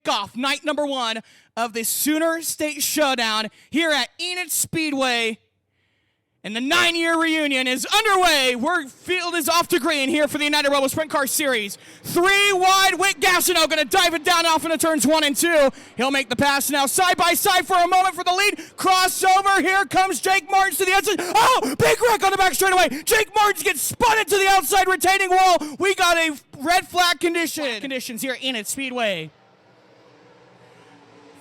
Off night number 1 of the Sooner State Showdown here at Enid Speedway. And the 9-year reunion is underway. Field is off to green here for the United Rebel Sprint Car Series. 3 wide, Whit Gastineau going to dive it down off into turns 1 and 2. He'll make the pass now side by side for a moment for the lead. Crossover, here comes Jake Martins to the outside. Oh, big wreck on the back straightaway. Jake Martins gets spun into the outside retaining wall. We got a red flag conditions here at Enid Speedway.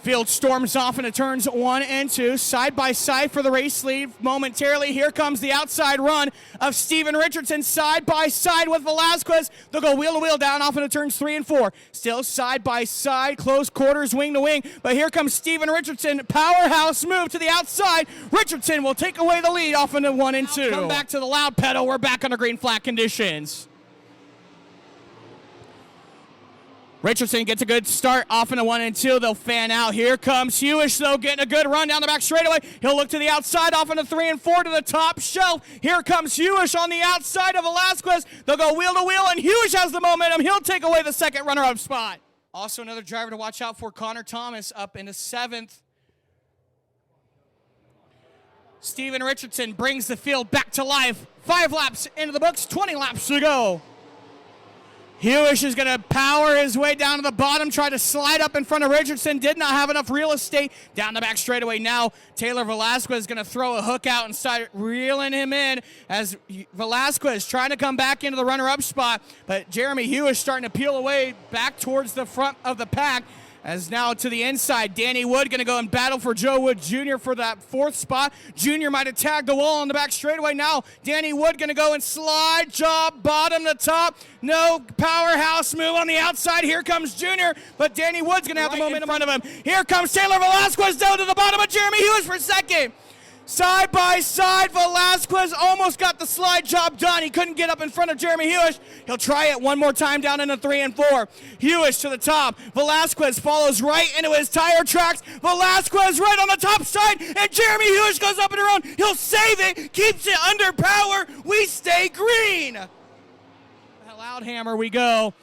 Field storms off into turns 1 and 2, side by side for the race lead. Momentarily, here comes the outside run of Steven Richardson, side by side with Velasquez. They'll go wheel to wheel down off into turns 3 and 4. Still side by side, close quarters, wing to wing. But here comes Steven Richardson, powerhouse move to the outside. Richardson will take away the lead off into 1 and 2. Come back to the loud pedal. We're back under green flag conditions. Richardson gets a good start off into 1 and 2. They'll fan out. Here comes Hewish, though, getting a good run down the back straightaway. He'll look to the outside off into 3 and 4 to the top shelf. Here comes Hewish on the outside of Velasquez. They'll go wheel to wheel, and Hewish has the momentum. He'll take away the second runner-up spot. Also another driver to watch out for, Connor Thomas, up into 7th. Steven Richardson brings the field back to life. 5 laps into the books, 20 laps to go. Hewish is going to power his way down to the bottom, try to slide up in front of Richardson. Did not have enough real estate down the back straightaway. Now Taylor Velasquez is going to throw a hook out and start reeling him in as Velasquez trying to come back into the runner-up spot. But Jeremy Hewish starting to peel away back towards the front of the pack. As now to the inside, Danny Wood going to go and battle for Joe Wood Jr. for that 4th spot. Jr. might have tagged the wall on the back straightaway. Now Danny Wood going to go and slide job bottom to top. No powerhouse move on the outside. Here comes Jr., but Danny Wood's going to have the momentum in front of him. Here comes Taylor Velasquez down to the bottom of Jeremy Hewish for second. Side by side, Velasquez almost got the slide job done. He couldn't get up in front of Jeremy Hewish. He'll try it one more time down into 3 and 4. Hewish to the top. Velasquez follows right into his tire tracks. Velasquez right on the top side, and Jeremy Hewish goes up and around. He'll save it, keeps it under power. We stay green. Loud hammer we go.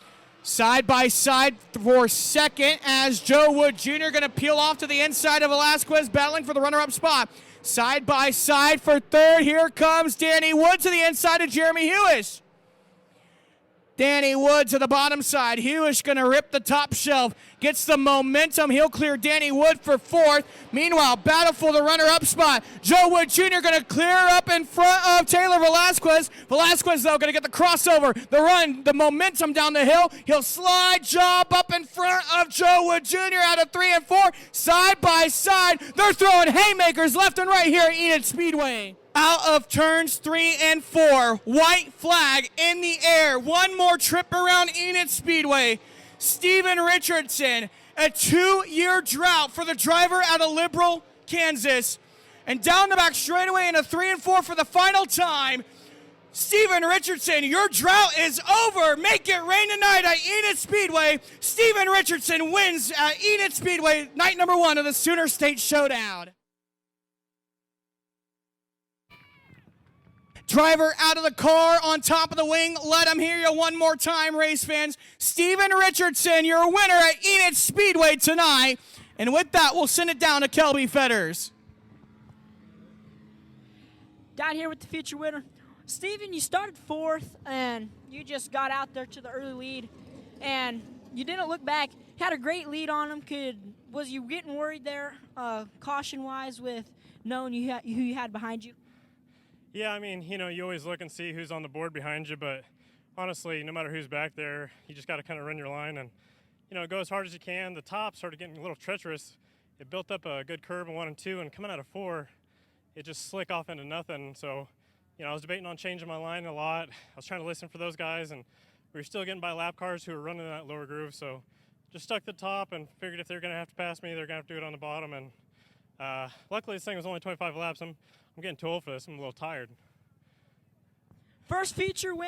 Side by side for second as Joe Wood Jr. going to peel off to the inside of Velasquez, battling for the runner-up spot. Side by side for third. Here comes Danny Wood to the inside of Jeremy Hewish. Danny Wood to the bottom side. Hewish going to rip the top shelf. Gets the momentum. He'll clear Danny Wood for 4th. Meanwhile, battle for the runner-up spot. Joe Wood Jr. going to clear up in front of Taylor Velasquez. Velasquez, though, going to get the crossover, the run, the momentum down the hill. He'll slide job up in front of Joe Wood Jr. out of 3 and 4. Side by side, they're throwing haymakers left and right here at Enid Speedway. Out of turns 3 and 4, white flag in the air. One more trip around Enid Speedway. Steven Richardson, a 2-year drought for the driver out of Liberal, Kansas. And down the back straightaway in a 3 and 4 for the final time. Steven Richardson, your drought is over. Make it rain tonight at Enid Speedway. Steven Richardson wins at Enid Speedway, night number 1 of the Sooner State Showdown. Driver out of the car on top of the wing. Let him hear you one more time, race fans. Steven Richardson, your winner at Enid Speedway tonight. And with that, we'll send it down to Kelby Fetters. Down here with the future winner. Steven, you started 4th, and you just got out there to the early lead. And you didn't look back. Had a great lead on him. Was you getting worried there, caution-wise, with knowing who you had behind you? Yeah, I mean, you know, you always look and see who's on the board behind you, but honestly, no matter who's back there, you just got to kind of run your line and, you know, go as hard as you can. The top started getting a little treacherous. It built up a good curve in 1 and 2, and coming out of 4, it just slick off into nothing. So, you know, I was debating on changing my line a lot. I was trying to listen for those guys, and we were still getting by lap cars who were running in that lower groove. So just stuck the top and figured if they're going to have to pass me, they're going to have to do it on the bottom. And luckily, this thing was only 25 laps. I'm getting too old for this. I'm a little tired. First feature win.